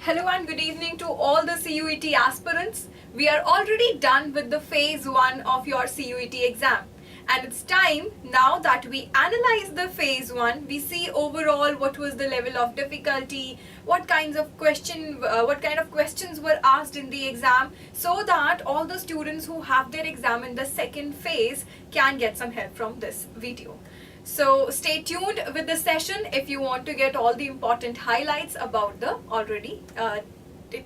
Hello and good evening to all the CUET aspirants. We are already done with the phase 1 of your CUET exam. And it's time now that we analyze the phase 1. We see overall what was the level of difficulty, what kind of questions were asked in the exam, so that all the students who have their exam in the second phase can get some help from this video. So stay tuned with the session if you want to get all the important highlights about the already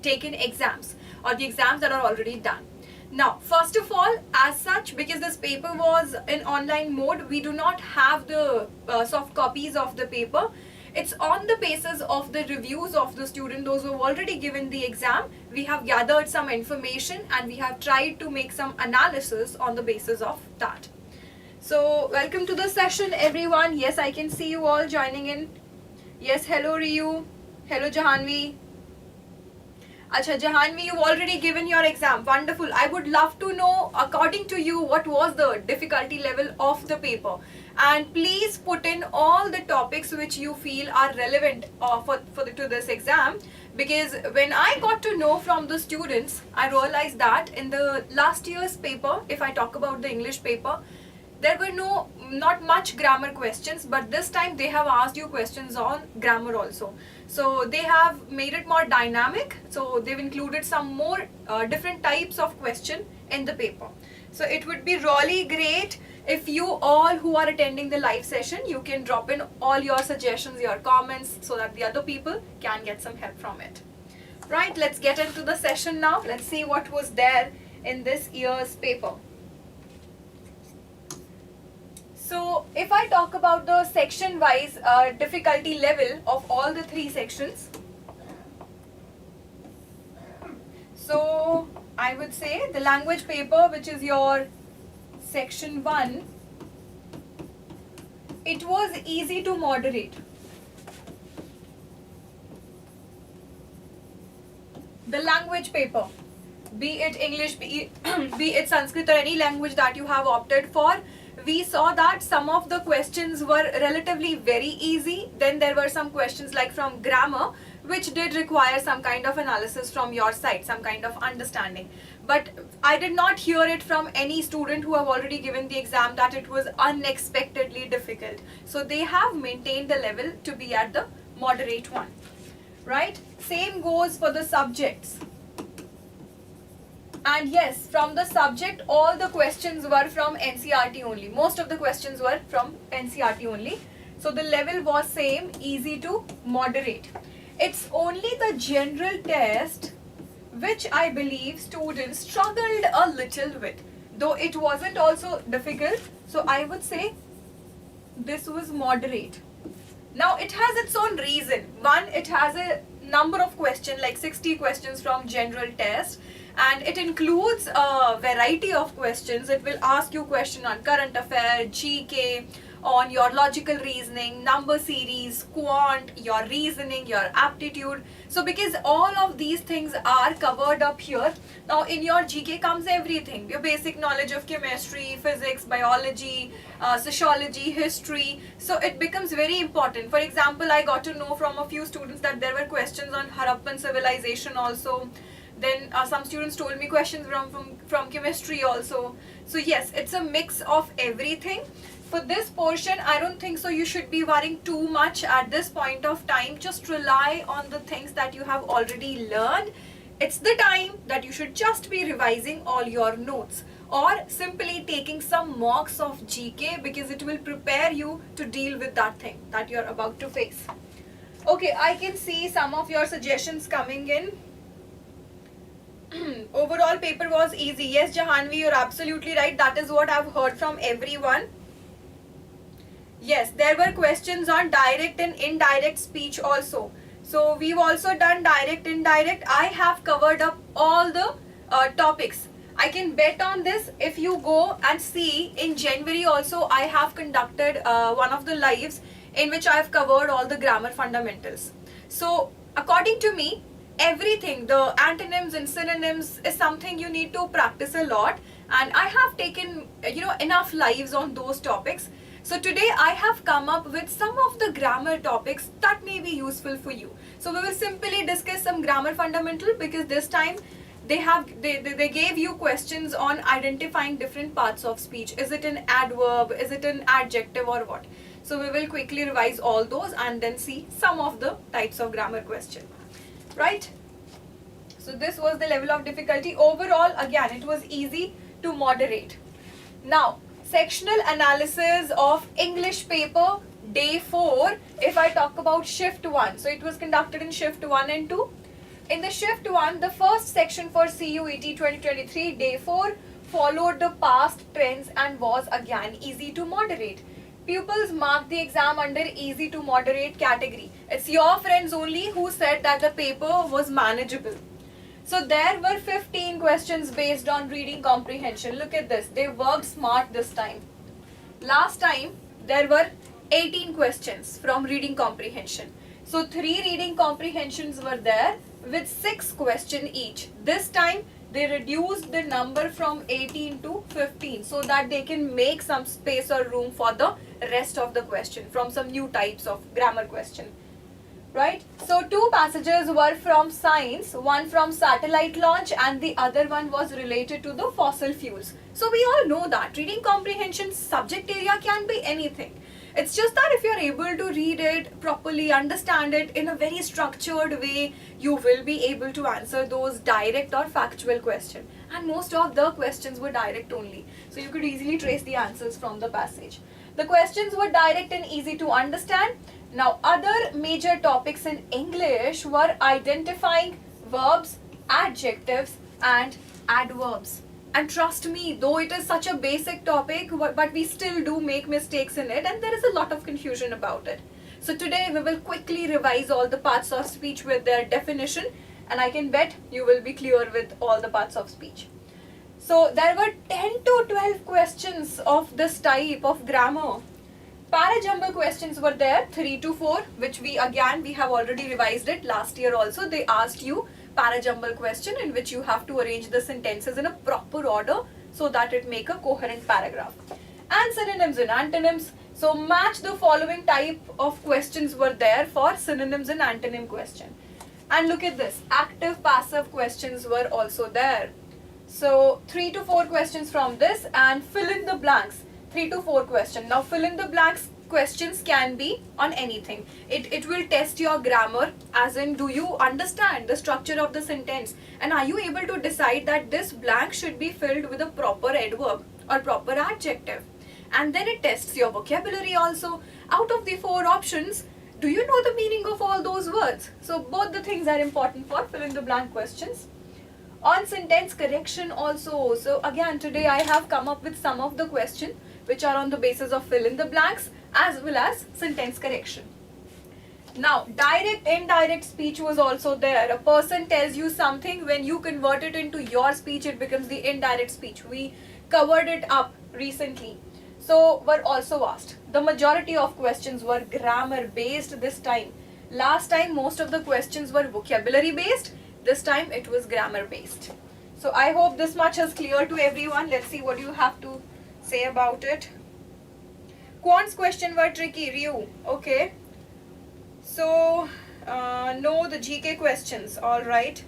taken exams or the exams that are already done. Now, first of all, as such, because this paper was in online mode, we do not have the soft copies of the paper. It's on the basis of the reviews of the student, those who have already given the exam. We have gathered some information and we have tried to make some analysis on the basis of that. So, welcome to the session everyone. Yes, I can see you all joining in. Yes, hello Riyu. Hello Jahanvi. Acha, Jahanvi, you've already given your exam. Wonderful. I would love to know, according to you, what was the difficulty level of the paper. And please put in all the topics which you feel are relevant to this exam. Because when I got to know from the students, I realized that in the last year's paper, if I talk about the English paper, there were not much grammar questions, but this time they have asked you questions on grammar also. So they have made it more dynamic. So they've included some more different types of question in the paper. So it would be really great if you all who are attending the live session, you can drop in all your suggestions, your comments, so that the other people can get some help from it. Right, let's get into the session now. Let's see what was there in this year's paper. So if I talk about the section wise difficulty level of all the three sections, so I would say the language paper, which is your section 1, it was easy to moderate. The language paper, be it English, be it Sanskrit or any language that you have opted for, we saw that some of the questions were relatively very easy. Then there were some questions like from grammar, which did require some kind of analysis from your side, some kind of understanding. But I did not hear it from any student who have already given the exam that it was unexpectedly difficult. So they have maintained the level to be at the moderate one, right? Same goes for the subjects. And yes, from the subject, all the questions were from NCERT only. Most of the questions were from NCERT only. So the level was same, easy to moderate. It's only the general test which I believe students struggled a little with. Though it wasn't also difficult, so I would say this was moderate. Now it has its own reason. One, it has a number of questions, like 60 questions from general test. And it includes a variety of questions. It will ask you question on current affair, GK, on your logical reasoning, number series, quant, your reasoning, your aptitude. So because all of these things are covered up here, now in your GK comes everything. Your basic knowledge of chemistry, physics, biology, sociology, history. So it becomes very important. For example, I got to know from a few students that there were questions on Harappan civilization also. Then some students told me questions from chemistry also. So yes, it's a mix of everything. For this portion, I don't think so you should be worrying too much at this point of time. Just rely on the things that you have already learned. It's the time that you should just be revising all your notes or simply taking some mocks of GK, because it will prepare you to deal with that thing that you're about to face. Okay, I can see some of your suggestions coming in. Overall paper was easy. Yes, Jahanvi, you're absolutely right. That is what I've heard from everyone. Yes, there were questions on direct and indirect speech also. So we've also done direct, indirect. I have covered up all the topics. I can bet on this. If you go and see, in January also I have conducted one of the lives in which I have covered all the grammar fundamentals. So according to me, everything, the antonyms and synonyms, is something you need to practice a lot, and I have taken enough lives on those topics. So today I have come up with some of the grammar topics that may be useful for you. So we will simply discuss some grammar fundamental, because this time they gave you questions on identifying different parts of speech. Is it an adverb? Is it an adjective or what? So we will quickly revise all those and then see some of the types of grammar question. Right? So this was the level of difficulty. Overall, again, it was easy to moderate. Now, sectional analysis of English paper, day 4. If I talk about shift 1, so it was conducted in shift 1 and 2. In the shift 1, the first section for CUET 2023, day 4, followed the past trends and was again easy to moderate. Pupils marked the exam under easy to moderate category. It's your friends only who said that the paper was manageable. So there were 15 questions based on reading comprehension. Look at this. They worked smart this time. Last time there were 18 questions from reading comprehension. So 3 reading comprehensions were there with 6 questions each. This time they reduced the number from 18 to 15 so that they can make some space or room for the rest of the question from some new types of grammar question. Right? So 2 passages were from science, one from satellite launch and the other one was related to the fossil fuels. So we all know that reading comprehension subject area can be anything. It's just that if you're able to read it properly, understand it in a very structured way, you will be able to answer those direct or factual questions. And most of the questions were direct only. So you could easily trace the answers from the passage. The questions were direct and easy to understand. Now, other major topics in English were identifying verbs, adjectives, and adverbs. And trust me, though it is such a basic topic, but we still do make mistakes in it and there is a lot of confusion about it. So today we will quickly revise all the parts of speech with their definition, and I can bet you will be clear with all the parts of speech. So there were 10 to 12 questions of this type of grammar. Parajumble questions were there, 3 to 4, which we have already revised it last year also. They asked you parajumble question in which you have to arrange the sentences in a proper order so that it make a coherent paragraph. And synonyms and antonyms. So match the following type of questions were there for synonyms and antonym question. And look at this, active passive questions were also there. So 3 to 4 questions from this and fill in the blanks. 3 to 4 questions. Now fill in the blanks questions can be on anything. It will test your grammar, as in do you understand the structure of the sentence and are you able to decide that this blank should be filled with a proper adverb or proper adjective. And then it tests your vocabulary also. Out of the 4 options, do you know the meaning of all those words? So both the things are important for fill in the blank questions. On sentence correction also. So again today I have come up with some of the questions which are on the basis of fill in the blanks as well as sentence correction. Now, direct indirect speech was also there. A person tells you something, when you convert it into your speech, it becomes the indirect speech. We covered it up recently. So, were also asked. The majority of questions were grammar based this time. Last time, most of the questions were vocabulary based. This time, it was grammar based. So, I hope this much is clear to everyone. Let's see what you have to say about it. Quants question were tricky, Ryu. Okay. So, no, the GK questions. Alright.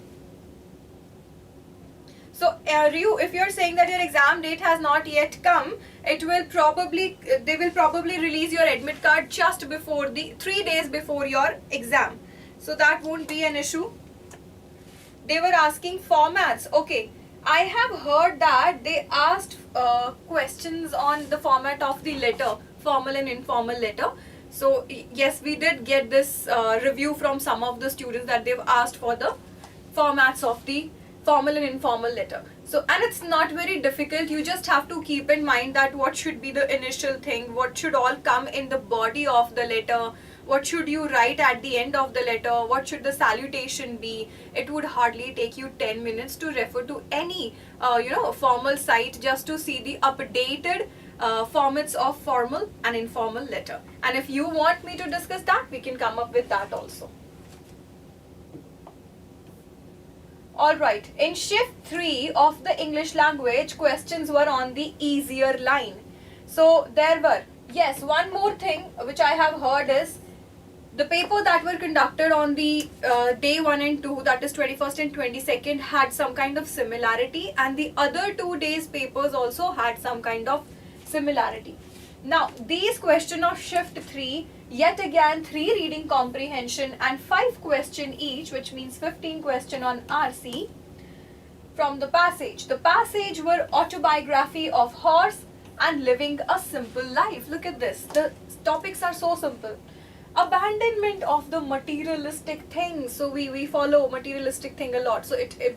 So, Ryu, if you're saying that your exam date has not yet come, they will probably release your admit card just before 3 days before your exam. So, that won't be an issue. They were asking formats. Okay. I have heard that they asked questions on the format of the letter, formal and informal letter. So yes, we did get this review from some of the students that they've asked for the formats of the formal and informal letter. So, and it's not very difficult. You just have to keep in mind that what should be the initial thing, what should all come in the body of the letter, what should you write at the end of the letter, what should the salutation be. It would hardly take you 10 minutes to refer to any formal site just to see the updated formats of formal and informal letter. And if you want me to discuss that, we can come up with that also. Alright, in shift 3 of the English language, questions were on the easier line. So there were Yes, one more thing which I have heard is the paper that were conducted on the day 1 and 2, that is 21st and 22nd, had some kind of similarity, and the other 2 days papers also had some kind of similarity. Now these question of shift 3, yet again 3 reading comprehension and 5 question each, which means 15 question on RC from the passage. The passage were autobiography of horse and living a simple life. Look at this. The topics are so simple. Abandonment of the materialistic things. So we follow materialistic thing a lot. So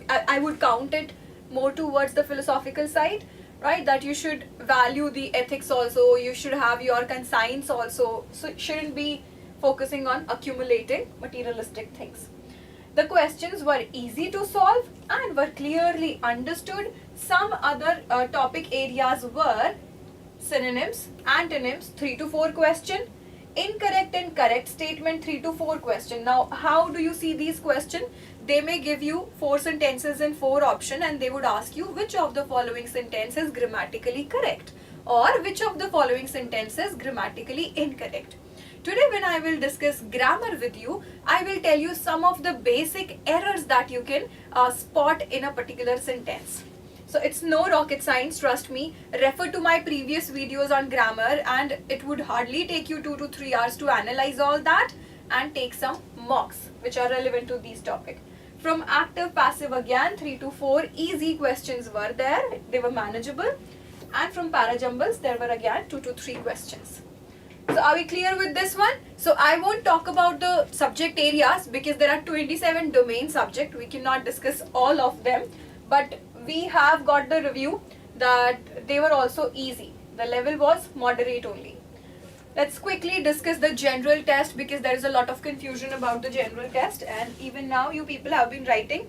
I would count it more towards the philosophical side, right? That you should value the ethics also. You should have your conscience also. So it shouldn't be focusing on accumulating materialistic things. The questions were easy to solve and were clearly understood. Some other topic areas were synonyms, antonyms, 3 to 4 question, incorrect and correct statement, 3 to 4 question. Now, how do you see these questions? They may give you 4 sentences in 4 options, and they would ask you which of the following sentence is grammatically correct, or which of the following sentence is grammatically incorrect. Today when I will discuss grammar with you, I will tell you some of the basic errors that you can spot in a particular sentence. So it's no rocket science, trust me. Refer to my previous videos on grammar, and it would hardly take you 2 to 3 hours to analyze all that and take some mocks which are relevant to these topics. From active passive again 3 to 4 easy questions were there, they were manageable, and from parajumbles there were again 2 to 3 questions. So are we clear with this one? So I won't talk about the subject areas because there are 27 domain subject. We cannot discuss all of them, but we have got the review that they were also easy. The level was moderate only. Let's quickly discuss the general test because there is a lot of confusion about the general test, and even now you people have been writing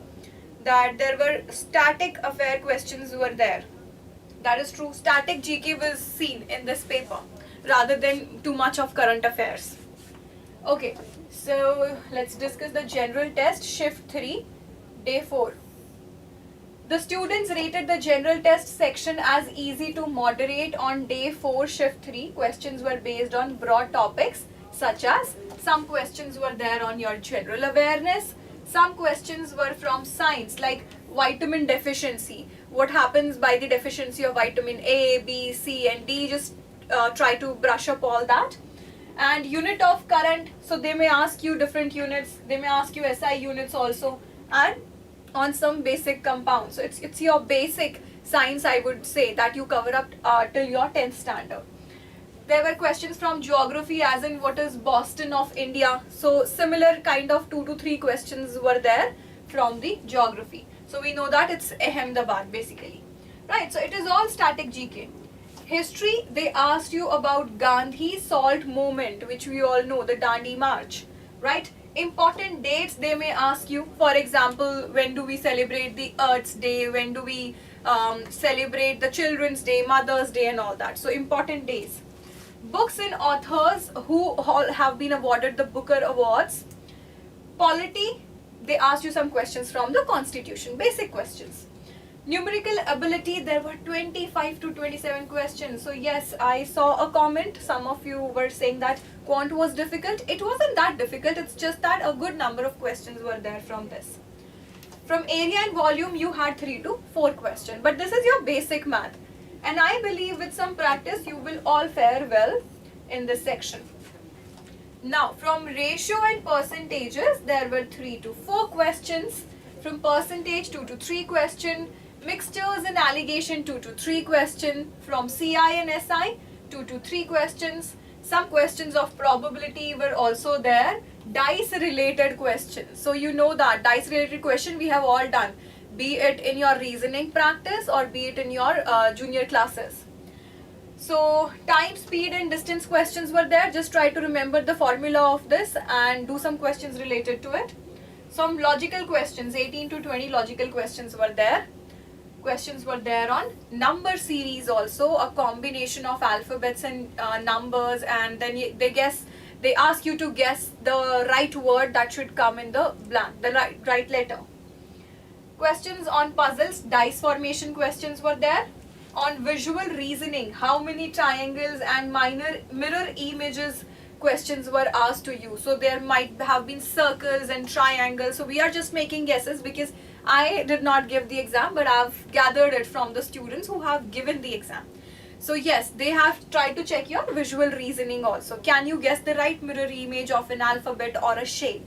that there were static affair questions were there. That is true. Static GK was seen in this paper rather than too much of current affairs. Okay, so let's discuss the general test, shift 3, day 4. The students rated the general test section as easy to moderate on day 4, shift 3. Questions were based on broad topics such as some questions were there on your general awareness, some questions were from science like vitamin deficiency. What happens by the deficiency of vitamin A, B, C and D, just try to brush up all that. And unit of current, so they may ask you different units, they may ask you SI units also, and on some basic compounds. So it's your basic science, I would say, that you cover up till your 10th standard. There were questions from geography, as in what is Boston of India. So similar kind of 2 to 3 questions were there from the geography. So we know that it's Ahmedabad basically, right? So it is all static GK. History, they asked you about Gandhi Salt Movement, which we all know, the Dandi March, right? Important dates they may ask you. For example, when do we celebrate the Earth's Day? When do we celebrate the Children's Day, Mother's Day and all that? So important days. Books and authors who all have been awarded the Booker Awards. Polity, they asked you some questions from the Constitution, basic questions. Numerical ability, there were 25 to 27 questions. So yes, I saw a comment, some of you were saying that quant was difficult. It wasn't that difficult, it's just that a good number of questions were there from this. From area and volume, you had 3 to 4 questions, but this is your basic math. And I believe with some practice, you will all fare well in this section. Now, from ratio and percentages, there were 3 to 4 questions. From percentage, 2 to 3 questions. Mixtures and allegation, 2 to 3 questions. From CI and SI, 2 to 3 questions. Some questions of probability were also there. Dice related questions. So you know that dice related question we have all done, be it in your reasoning practice or be it in your junior classes. So time, speed and distance questions were there. Just try to remember the formula of this and do some questions related to it. Some logical questions, 18 to 20 logical questions were there. Questions were there on number series also, a combination of alphabets and numbers, and then they ask you to guess the right word that should come in the blank, the right letter. Questions on puzzles, dice formation questions were there. on visual reasoning, how many triangles and mirror images questions were asked to you. So there might have been circles and triangles. So we are just making guesses because I did not give the exam, but I've gathered it from the students who have given the exam. So yes, they have tried to check your visual reasoning also. Can you guess the right mirror image of an alphabet or a shape?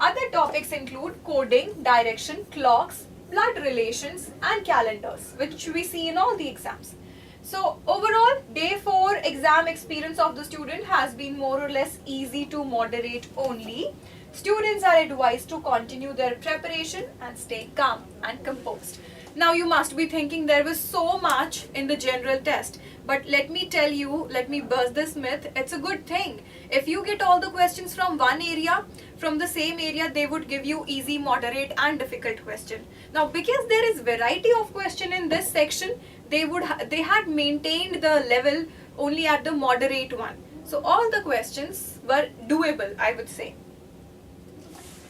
Other topics include coding, direction, clocks, blood relations and calendars, which we see in all the exams. So overall, day 4 exam experience of the student has been more or less easy to moderate only. Students are advised to continue their preparation and stay calm and composed. Now you must be thinking there was so much in the general test, but let me tell you, let me burst this myth, it's a good thing. If you get all the questions from one area, from the same area, they would give you easy, moderate and difficult question. Now because there is variety of question in this section, they had maintained the level only at the moderate one. So all the questions were doable, I would say.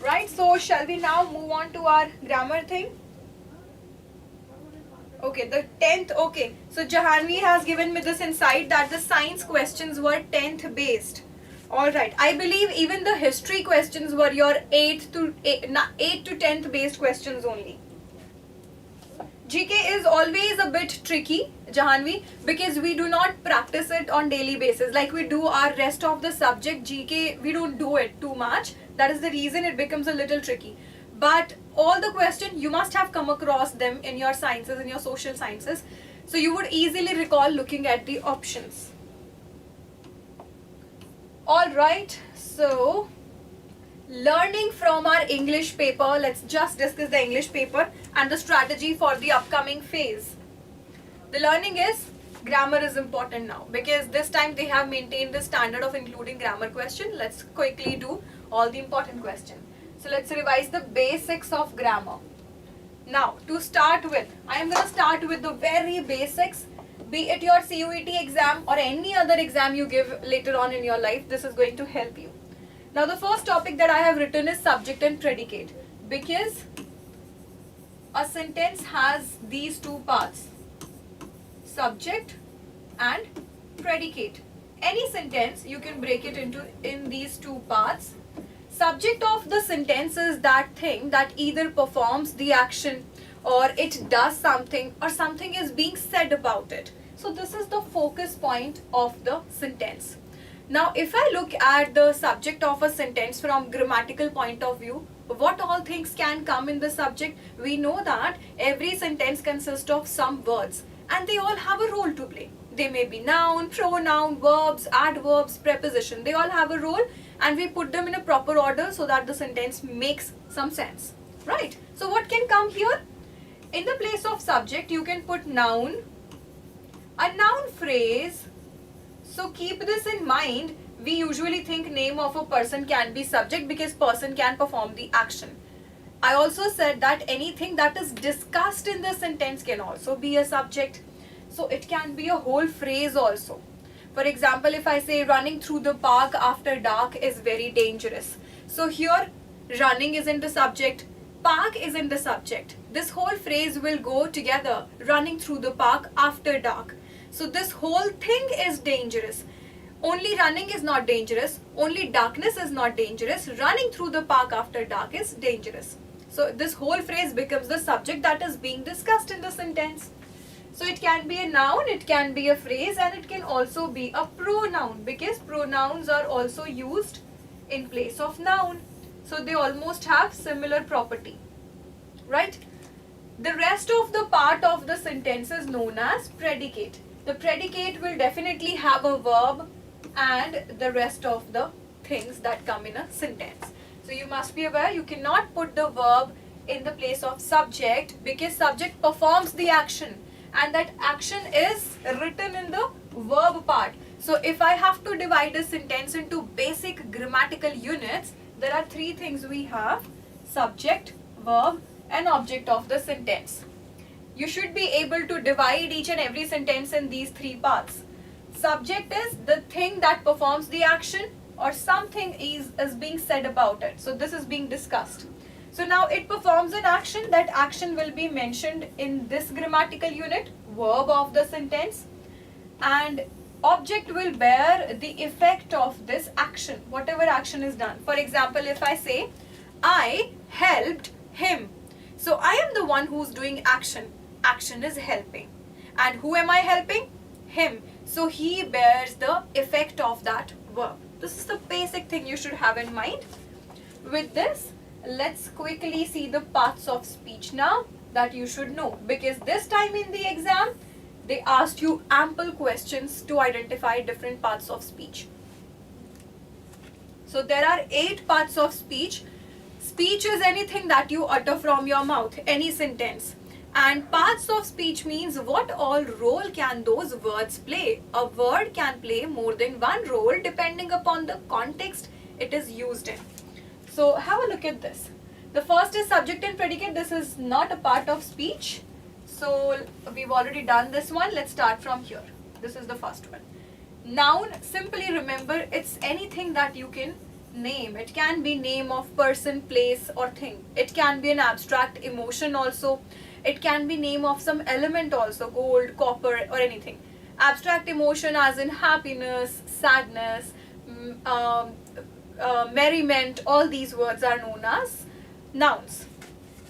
Right, so shall we now move on to our grammar thing? Okay, the 10th, okay. So Jahanvi has given me this insight that the science questions were 10th based. Alright, I believe even the history questions were your 8 to 10th based questions only. GK is always a bit tricky, Jahanvi, because we do not practice it on daily basis. Like we do our rest of the subject, GK, we don't do it too much. That is the reason it becomes a little tricky. But all the questions, you must have come across them in your sciences, in your social sciences. So you would easily recall looking at the options. Alright, so learning from our English paper, let's just discuss the English paper and the strategy for the upcoming phase. The learning is, grammar is important now because this time they have maintained the standard of including grammar question. Let's quickly do all the important questions. So let's revise the basics of grammar. Now to start with, I am going to start with the very basics. Be it your CUET exam or any other exam you give later on in your life, this is going to help you. Now the first topic that I have written is subject and predicate, because a sentence has these two parts, subject and predicate. Any sentence you can break it into in these two parts. Subject of the sentence is that thing that either performs the action or it does something or something is being said about it. So this is the focus point of the sentence. Now if I look at the subject of a sentence from grammatical point of view, what all things can come in the subject? We know that every sentence consists of some words and they all have a role to play. They may be noun, pronoun, verbs, adverbs, preposition. They all have a role and we put them in a proper order so that the sentence makes some sense. Right? So what can come here? In the place of subject, you can put noun, a noun phrase. So keep this in mind. We usually think name of a person can be subject because person can perform the action. I also said that anything that is discussed in the sentence can also be a subject. So it can be a whole phrase also. For example, if I say running through the park after dark is very dangerous. So here running is in the subject, park is in the subject. This whole phrase will go together, running through the park after dark. So this whole thing is dangerous. Only running is not dangerous, only darkness is not dangerous, running through the park after dark is dangerous. So this whole phrase becomes the subject that is being discussed in the sentence. So it can be a noun, it can be a phrase, and it can also be a pronoun because pronouns are also used in place of noun. So they almost have similar property, right? The rest of the part of the sentence is known as predicate. The predicate will definitely have a verb and the rest of the things that come in a sentence. So you must be aware you cannot put the verb in the place of subject because subject performs the action and that action is written in the verb part. So if I have to divide a sentence into basic grammatical units, there are three things we have: subject, verb and object of the sentence. You should be able to divide each and every sentence in these three parts. Subject is the thing that performs the action or something is being said about it. So this is being discussed. So now it performs an action. That action will be mentioned in this grammatical unit, verb of the sentence, and object will bear the effect of this action, whatever action is done. For example, if I say, I helped him. So I am the one who's doing action. Action is helping. And who am I helping? Him. So he bears the effect of that verb. This is the basic thing you should have in mind. With this, let's quickly see the parts of speech now that you should know, because this time in the exam they asked you ample questions to identify different parts of speech. So there are 8 parts of speech. Speech is anything that you utter from your mouth, any sentence. And parts of speech means what all role can those words play. A word can play more than one role depending upon the context it is used in. So have a look at this. The first is subject and predicate. This is not a part of speech. So we've already done this one. Let's start from here. This is the first one. Noun, simply remember, it's anything that you can name. It can be name of person, place or thing. It can be an abstract emotion also. It can be name of some element also, gold, copper or anything. Abstract emotion as in happiness, sadness, merriment, all these words are known as nouns.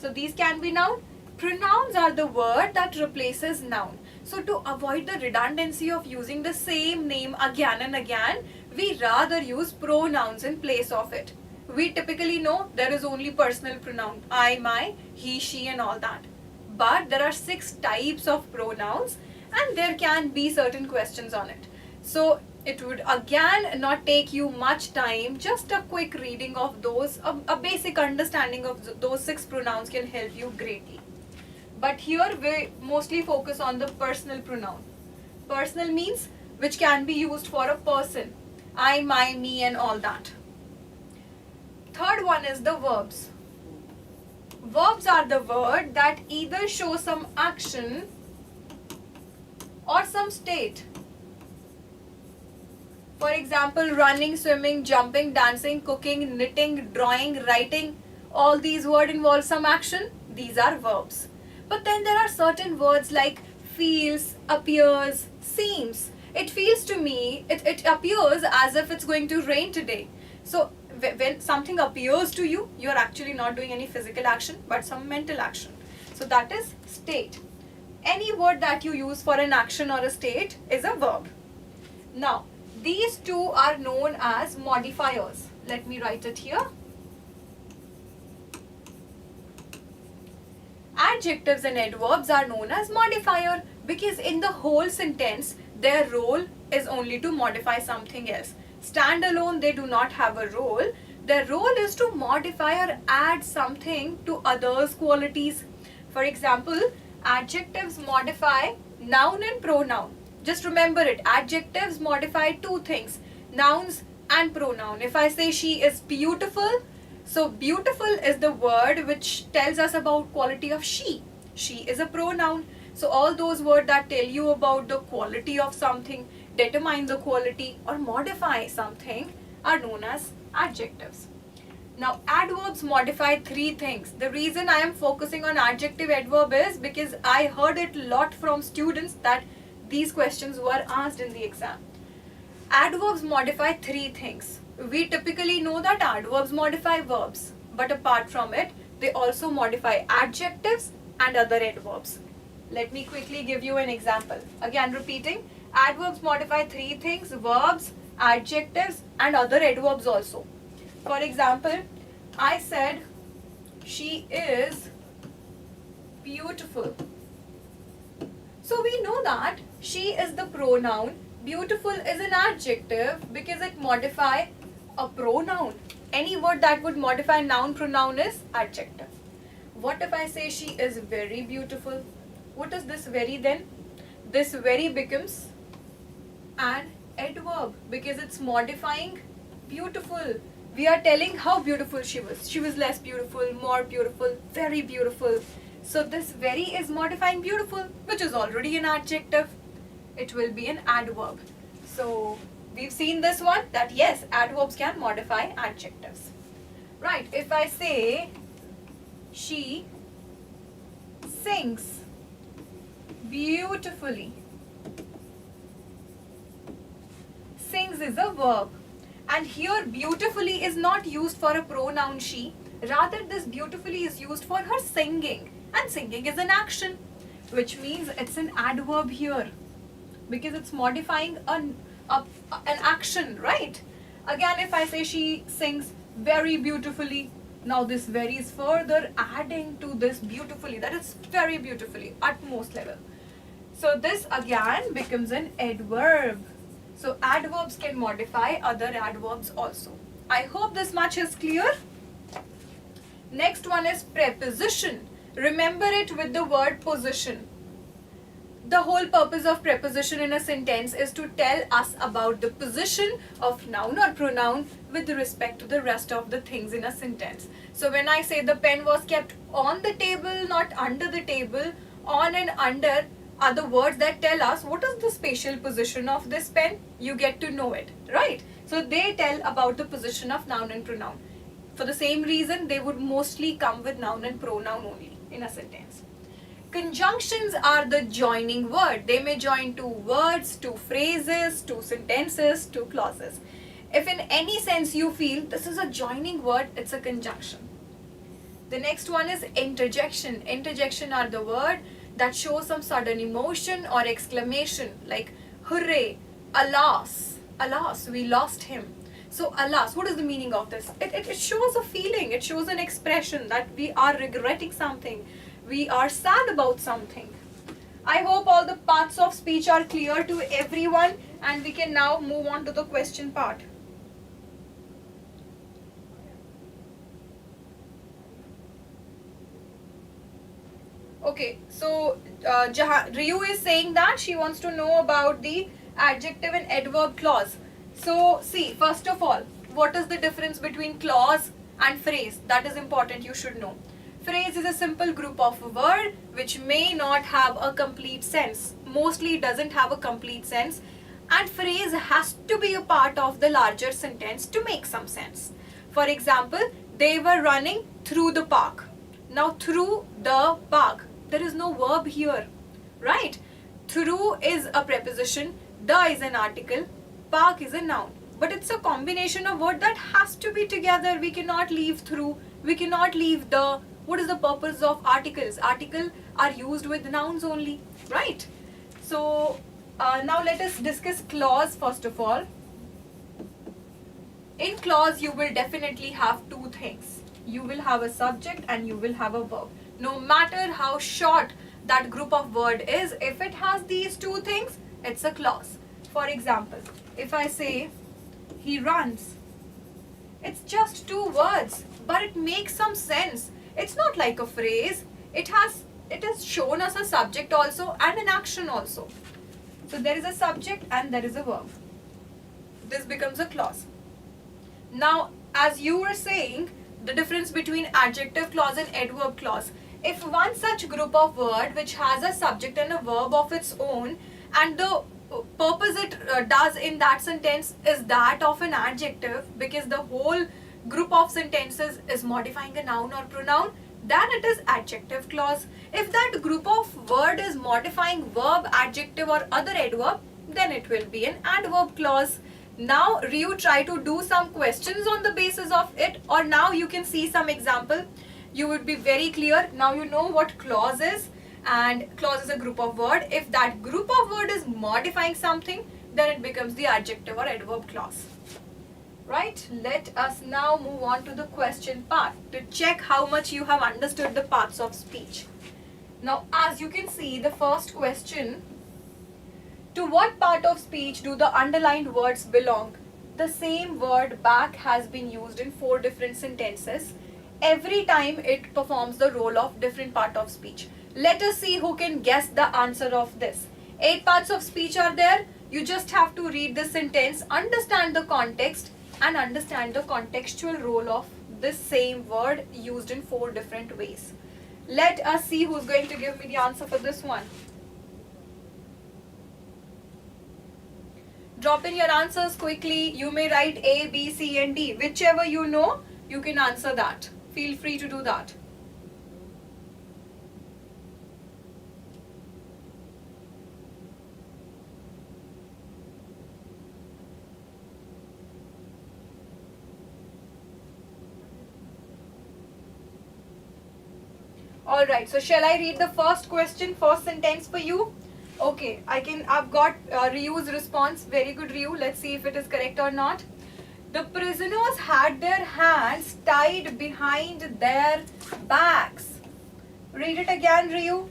So these can be noun. Pronouns are the word that replaces noun. So to avoid the redundancy of using the same name again and again, we rather use pronouns in place of it. We typically know there is only personal pronoun, I, my, he, she and all that. But there are 6 types of pronouns and there can be certain questions on it. So it would again not take you much time. Just a quick reading of those, a basic understanding of those 6 pronouns can help you greatly. But here we mostly focus on the personal pronoun. Personal means which can be used for a person. I, my, me and all that. Third one is the verbs. Verbs are the word that either show some action or some state. For example, running, swimming, jumping, dancing, cooking, knitting, drawing, writing. All these words involve some action. These are verbs. But then there are certain words like feels, appears, seems. It feels to me, it appears as if it's going to rain today. So when something appears to you, you're actually not doing any physical action but some mental action. So that is state. Any word that you use for an action or a state is a verb. Now, these two are known as modifiers. Let me write it here. Adjectives and adverbs are known as modifier because in the whole sentence, their role is only to modify something else. Standalone, they do not have a role. Their role is to modify or add something to others' qualities. For example, adjectives modify noun and pronoun. Just remember it. Adjectives modify 2 things, nouns and pronoun. If I say she is beautiful, so beautiful is the word which tells us about quality of she. She is a pronoun. So all those words that tell you about the quality of something, determine the quality or modify something are known as adjectives. Now adverbs modify 3 things. The reason I am focusing on adjective adverb is because I heard it a lot from students that these questions were asked in the exam. Adverbs modify 3 things. We typically know that adverbs modify verbs, but apart from it, they also modify adjectives and other adverbs. Let me quickly give you an example. Again repeating, adverbs modify 3 things, verbs, adjectives and other adverbs also. For example, I said she is beautiful. So we know that she is the pronoun, beautiful is an adjective because it modifies a pronoun. Any word that would modify noun pronoun is adjective. What if I say she is very beautiful? What is this very then? This very becomes an adverb because it's modifying beautiful. We are telling how beautiful she was. She was less beautiful, more beautiful, very beautiful. So this very is modifying beautiful, which is already an adjective. It will be an adverb. So we've seen this one that yes, adverbs can modify adjectives. Right, if I say She sings beautifully. Sings is a verb. And here beautifully is not used for a pronoun she. Rather, this beautifully is used for her singing. And singing is an action, which means it's an adverb here. Because it's modifying an action, right? Again, if I say she sings very beautifully, now this very is further adding to this beautifully. That is very beautifully, utmost level. So this again becomes an adverb. So adverbs can modify other adverbs also. I hope this much is clear. Next one is preposition. Remember it with the word position. The whole purpose of preposition in a sentence is to tell us about the position of noun or pronoun with respect to the rest of the things in a sentence. So when I say the pen was kept on the table, not under the table, on and under are the words that tell us what is the spatial position of this pen. You get to know it, right? So they tell about the position of noun and pronoun. For the same reason, they would mostly come with noun and pronoun only in a sentence. Conjunctions are the joining word. They may join two words, two phrases, two sentences, two clauses. If in any sense you feel this is a joining word, it's a conjunction. The next one is interjection. Interjection are the word that show some sudden emotion or exclamation like hooray, alas, alas, we lost him. So alas, what is the meaning of this? It shows a feeling, it shows an expression that we are regretting something, we are sad about something. I hope all the parts of speech are clear to everyone, and we can now move on to the question part. Okay, so Riyu is saying that she wants to know about the adjective and adverb clause. So see, first of all, what is the difference between clause and phrase? That is important, you should know. Phrase is a simple group of a word which may not have a complete sense. Mostly it doesn't have a complete sense, and phrase has to be a part of the larger sentence to make some sense. For example, they were running through the park. Now through the park, there is no verb here, right? Through is a preposition, the is an article, park is a noun. But it's a combination of words that has to be together. We cannot leave through, we cannot leave the. What is the purpose of articles? Articles are used with nouns only, right? So now let us discuss clause first of all. In clause, you will definitely have two things. You will have a subject and you will have a verb. No matter how short that group of word is, if it has these two things, it's a clause. For example, if I say he runs, it's just two words, but it makes some sense. It's not like a phrase. It has shown us a subject also and an action also. So there is a subject and there is a verb. This becomes a clause. Now, as you were saying, the difference between adjective clause and adverb clause. If one such group of word which has a subject and a verb of its own, and the purpose it does in that sentence is that of an adjective, because the whole group of sentences is modifying a noun or pronoun, then it is adjective clause. If that group of word is modifying verb, adjective or other adverb, then it will be an adverb clause. Now Riyu, try to do some questions on the basis of it, or now you can see some example. You would be very clear. Now you know what clause is, and clause is a group of word. If that group of word is modifying something, then it becomes the adjective or adverb clause. Right? Let us now move on to the question part to check how much you have understood the parts of speech. Now, as you can see, the first question, to what part of speech do the underlined words belong? The same word back has been used in 4 different sentences. Every time it performs the role of different part of speech. Let us see who can guess the answer of this. 8 parts of speech are there. You just have to read the sentence, understand the context, and understand the contextual role of this same word used in 4 different ways. Let us see who's going to give me the answer for this one. Drop in your answers quickly. You may write A, B, C and D. Whichever you know, you can answer that. Feel free to do that. Alright, so shall I read the first question, first sentence for you? Okay, I've got Ryu's response. Very good, Ryu. Let's see if it is correct or not. The prisoners had their hands tied behind their backs. Read it again, Ryu.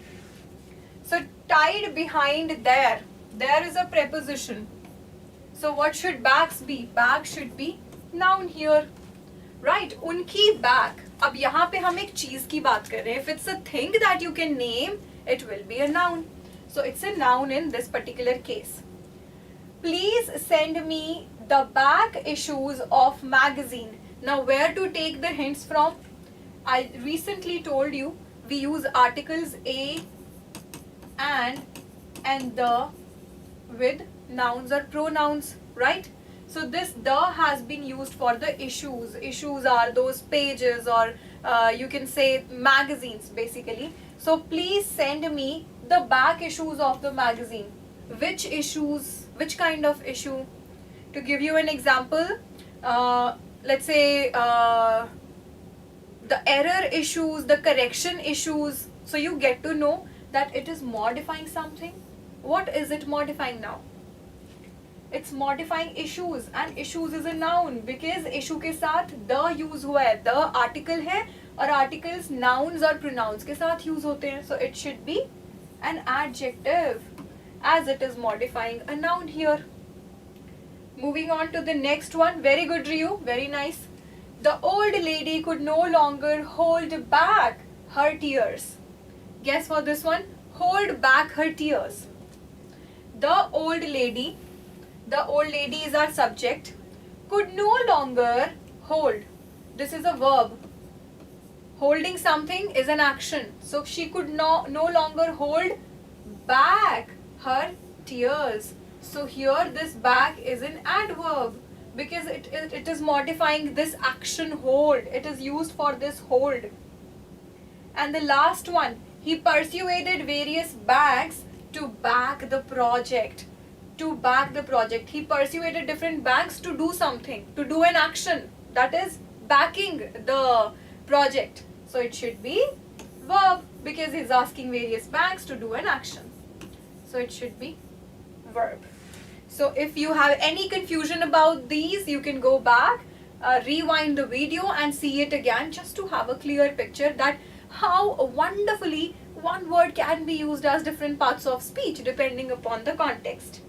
So tied behind there. There is a preposition. So what should backs be? Back should be noun here. Right, उनकी back. अब यहाँ पे हम एक चीज की बात कर रहे हैं. If it's a thing that you can name, it will be a noun. So it's a noun in this particular case. Please send me the back issues of magazine. Now where to take the hints from? I recently told you we use articles a and the with nouns or pronouns, right? So this the has been used for the issues. Issues are those pages or you can say magazines basically. So please send me the back issues of the magazine. Which issues? Which kind of issue? To give you an example, let's say the error issues, the correction issues. So you get to know that it is modifying something. What is it modifying now? It's modifying issues, and issues is a noun because issue के साथ the use हुआ है. The article है और articles nouns और pronouns के साथ use होते हैं. So it should be an adjective as it is modifying a noun here. Moving on to the next one. Very good, Ryu. Very nice. The old lady could no longer hold back her tears. Guess for this one? Hold back her tears. The old lady is our subject, could no longer hold. This is a verb. Holding something is an action. So she could no longer hold back her tears. So here this back is an adverb because it is modifying this action hold. It is used for this hold. And the last one, he persuaded various banks to back the project. To back the project. He persuaded different banks to do something, to do an action. That is backing the project. So it should be verb because he's asking various banks to do an action. So it should be verb. So if you have any confusion about these, you can go back, rewind the video and see it again just to have a clear picture that how wonderfully one word can be used as different parts of speech depending upon the context.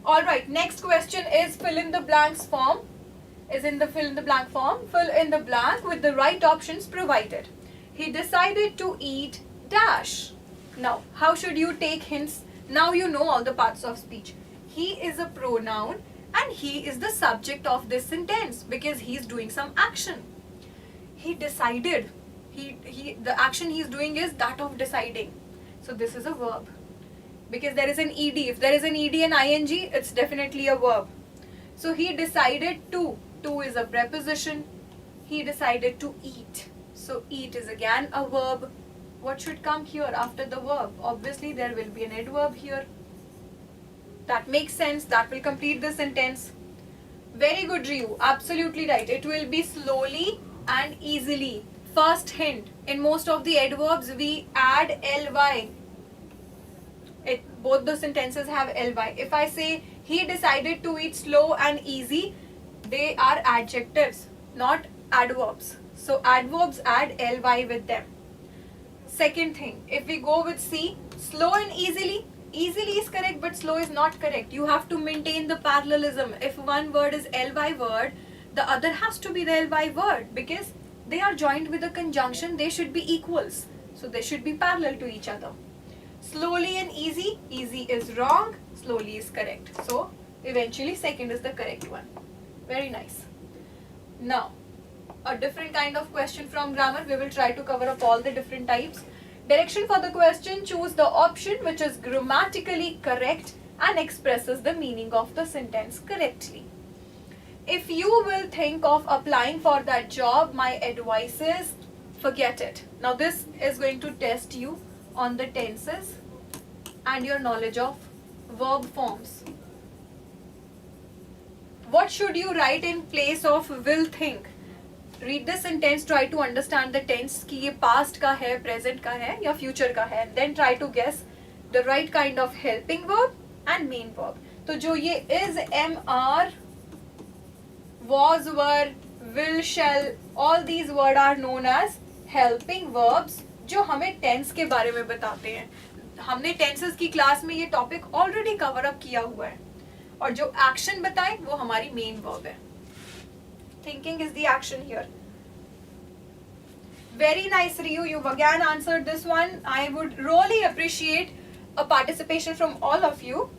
Alright, next question is fill in the blanks form. Is in the fill in the blank form. Fill in the blank with the right options provided. He decided to eat dash. Now, how should you take hints? Now you know all the parts of speech. He is a pronoun and he is the subject of this sentence because he is doing some action. He decided. The action he is doing is that of deciding. So this is a verb. Because there is an ed. If there is an ed and ing, it's definitely a verb. So he decided to. To is a preposition. He decided to eat. So eat is again a verb. What should come here after the verb? Obviously there will be an adverb here. That makes sense. That will complete the sentence. Very good, Ryu. Absolutely right. It will be slowly and easily. First hint. In most of the adverbs we add ly. Both the sentences have ly. If I say he decided to eat slow and easy, they are adjectives, not adverbs. So adverbs add ly with them. Second thing, if we go with C, slow and easily. Easily is correct but slow is not correct. You have to maintain the parallelism. If one word is ly word, the other has to be the ly word because they are joined with a conjunction. They should be equals. So they should be parallel to each other. Slowly and easy. Easy is wrong. Slowly is correct. So eventually second is the correct one. Very nice. Now, a different kind of question from grammar. We will try to cover up all the different types. Direction for the question. Choose the option which is grammatically correct and expresses the meaning of the sentence correctly. If you will think of applying for that job, my advice is forget it. Now this is going to test you on the tenses and your knowledge of verb forms. What should you write in place of will think? read the sentence, try to understand the tense कि ये past का है, present का है या future का है, then try to guess the right kind of helping verb and main verb. तो जो ये is, am, are, was, were, will, shall, all these words are known as helping verbs जो हमें tense के बारे में बताते हैं. हमने tenses की क्लास में ये टॉपिक ऑलरेडी कवर अप किया हुआ है और जो एक्शन बताएं वो हमारी मेन वर्ब है. Thinking is the action here. Very nice, Riyu. You've again answered this one. I would really appreciate a participation from all of you.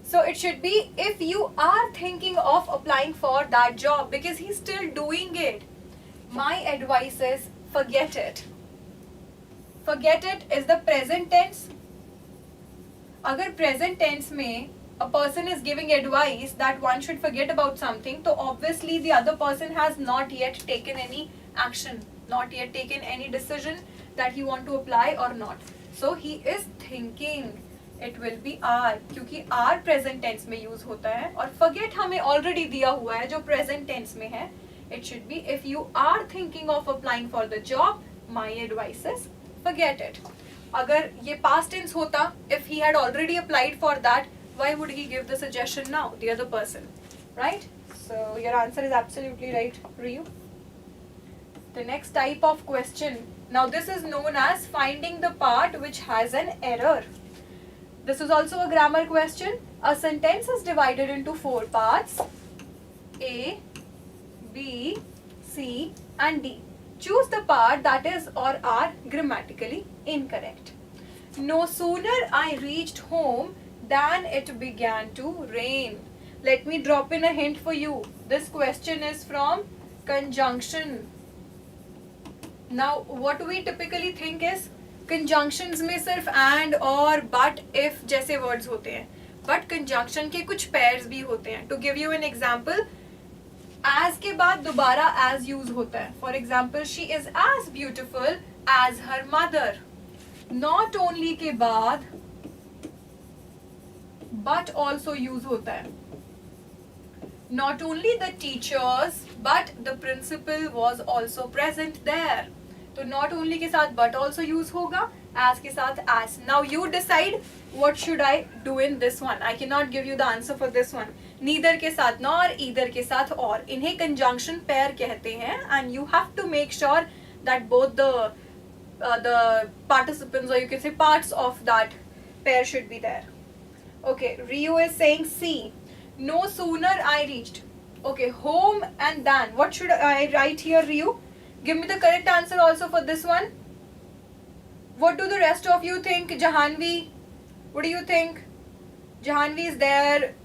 So it should be if you are thinking of applying for that job because he's still doing it. My advice is forget it. Forget it is the present tense. अगर present tense में a person is giving advice that one should forget about something, so obviously the other person has not yet taken any action, not yet taken any decision that he want to apply or not. So he is thinking. It will be are, क्योंकि are present tense में use होता है और forget हमें already दिया हुआ है जो present tense में है. It should be if you are thinking of applying for the job, my advice is forget it. अगर ये past tense होता, if he had already applied for that, why would he give the suggestion now, the other person, right? So your answer is absolutely right, Riyu. The next type of question. Now this is known as finding the part which has an error. This is also a grammar question. A sentence is divided into 4 parts: A, B, C and D. Choose the part that is or are grammatically incorrect. No sooner I reached home than it began to rain. Let me drop in a hint for you. This question is from conjunction. Now what we typically think is conjunctions में सिर्फ and और but if जैसे words होते हैं, but conjunction के कुछ pairs भी होते हैं. To give you an example, as के बाद दोबारा as use होता है. For example, she is as beautiful as her mother. Not only के बाद but also use होता है. Not only the teachers but the principal was also present there. तो not only के साथ but also use होगा, as के साथ as. Now you decide what should I do in this one. I cannot give you the answer for this one. Neither के साथ nor, either के साथ और. इन्हें conjunction pair कहते हैं and you have to make sure that both the participants or you can say parts of that pair should be there. Okay, Rio is saying C. No sooner I reached. Okay, home and then. What should I write here, Rio? Give me the correct answer also for this one. What do the rest of you think? Jahanvi, what do you think? Jahanvi is there.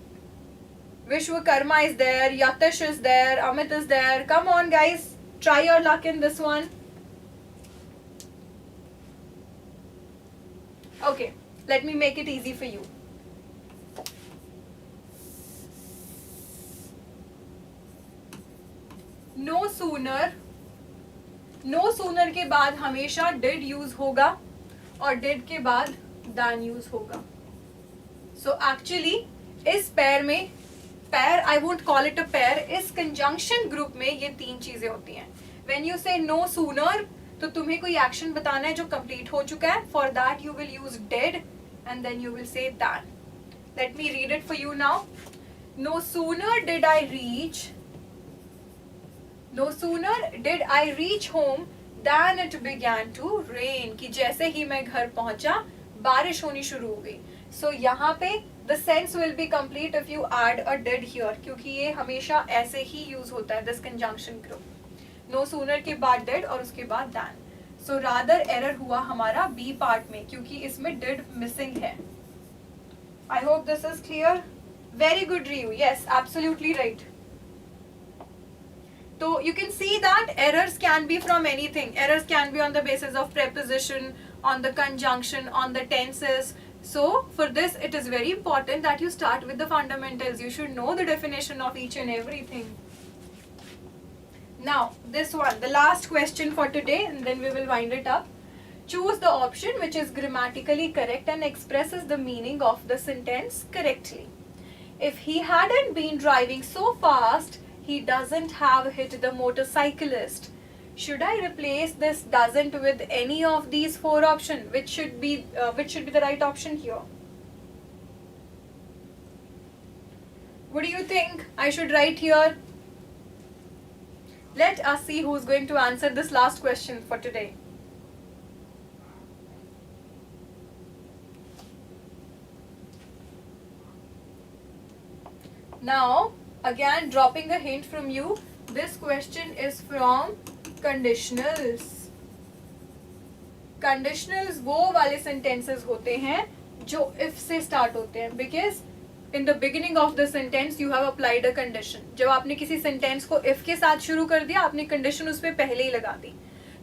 Vishwakarma is there. Yatish is there. Amit is there. Come on, guys. Try your luck in this one. Okay, let me make it easy for you. No sooner के बाद हमेशा did use होगा और did के बाद than use होगा. So actually इस pair में, pair I won't call it a pair, इस conjunction group में ये 3 चीजें होती हैं. When you say no sooner, तो तुम्हें कोई action बताना है जो complete हो चुका है. For that you will use did and then you will say than. Let me read it for you now. No sooner did I reach home than it began to rain. कि जैसे ही मैं घर पहुंचा बारिश होनी शुरू हो गई. So यहाँ पे the sense will be complete if you add a did here, क्योंकि ये हमेशा ऐसे ही use होता है this conjunction group. No sooner के बाद did और उसके बाद than. So rather error हुआ हमारा B part में क्योंकि इसमें did missing है. I hope this is clear. Very good, Riyu. Yes, absolutely right. So you can see that errors can be from anything. Errors can be on the basis of preposition, on the conjunction, on the tenses. So for this it is very important that you start with the fundamentals. You should know the definition of each and everything. Now this one, the last question for today, and then we will wind it up. Choose the option which is grammatically correct and expresses the meaning of the sentence correctly. If he hadn't been driving so fast, he doesn't have hit the motorcyclist. Should I replace this doesn't with any of these four options? Which should be the right option here? What do you think I should write here? Let us see who's going to answer this last question for today. Now, again dropping a hint from you, this question is from conditionals. Conditionals वो वाले sentences होते हैं जो if से start होते हैं, because in the beginning of the sentence you have applied a condition. जब आपने किसी sentence को if के साथ शुरू कर दिया, आपने condition उस पे पहले ही लगा दी.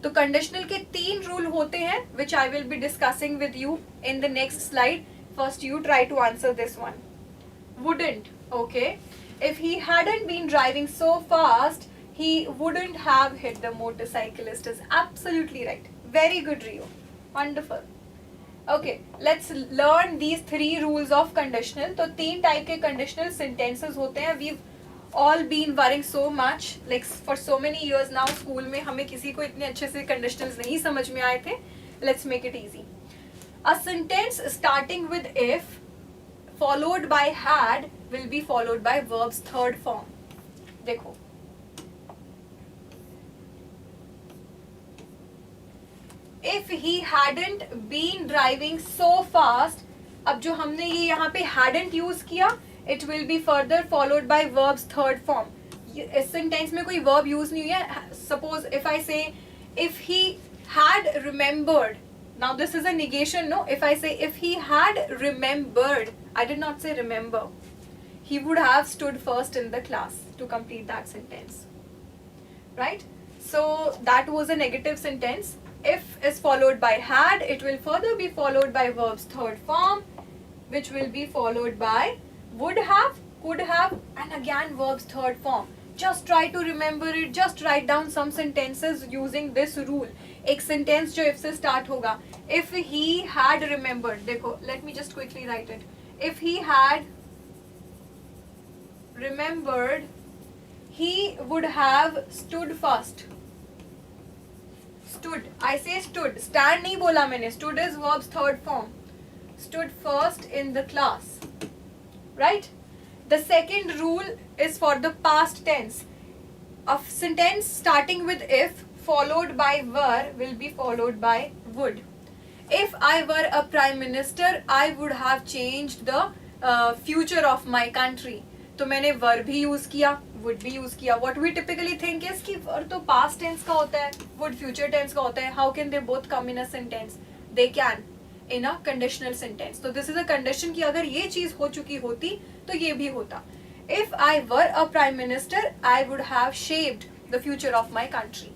तो conditional के 3 rule होते हैं, which I will be discussing with you in the next slide. First you try to answer this one. Wouldn't, okay. If he hadn't been driving so fast, he wouldn't have hit the motorcyclist. Is absolutely right. Very good, Rio. Wonderful. Okay, let's learn these 3 rules of conditional. तो 3 type के conditional sentences होते हैं. We've all been worrying so much, like for so many years now. School में हमें किसी को इतने अच्छे से conditionals नहीं समझ में आए थे. Let's make it easy. A sentence starting with if followed by had will be followed by verb's third form. देखो. If he hadn't been driving so fast, अब जो हमने ये यहाँ पे hadn't use किया, it will be further followed by verb's third form. इस sentence में कोई verb use नहीं हुआ है. Suppose if I say if he had remembered, now this is a negation, no? If I say if he had remembered, I did not say remember. He would have stood first in the class to complete that sentence. Right? So that was a negative sentence. If is followed by had, it will further be followed by verb's third form, which will be followed by would have, could have, and again verb's third form. Just try to remember it. Just write down some sentences using this rule. एक sentence जो if से start होगा. If he had remembered, देखो, let me just quickly write it. If he had remembered, he would have stood first. Stood. I say stood. Stand नहीं बोला मैंने. Stood is verb's third form. Stood first in the class. Right? The second rule is for the past tense. A sentence starting with if followed by were will be followed by would. If I were a prime minister, I would have changed the future of my country. तो मैंने were भी use किया, would भी use किया. What we typically think is कि were तो past tense का होता है, would future tense का होता है. How can they both come in a sentence? They can in a conditional sentence. So this is a condition कि अगर ये चीज हो चुकी होती तो ये भी होता. If I were a prime minister, I would have shaped the future of my country.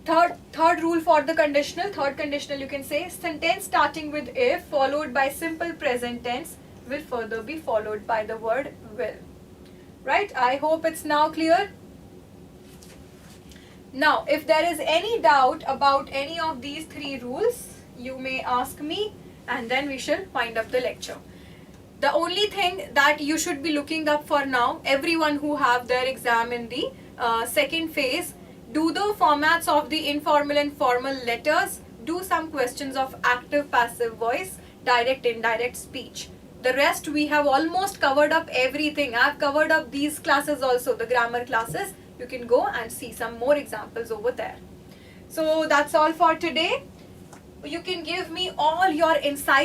Third rule for the conditional, third conditional you can say, sentence starting with if followed by simple present tense will further be followed by the word will. Right? I hope it's now clear. Now, if there is any doubt about any of these 3 rules, you may ask me and then we shall wind up the lecture. The only thing that you should be looking up for now, everyone who have their exam in the second phase, do the formats of the informal and formal letters, do some questions of active passive voice, direct indirect speech. The rest we have almost covered up everything. I have covered up these classes also, the grammar classes. You can go and see some more examples over there. So that's all for today. You can give me all your insights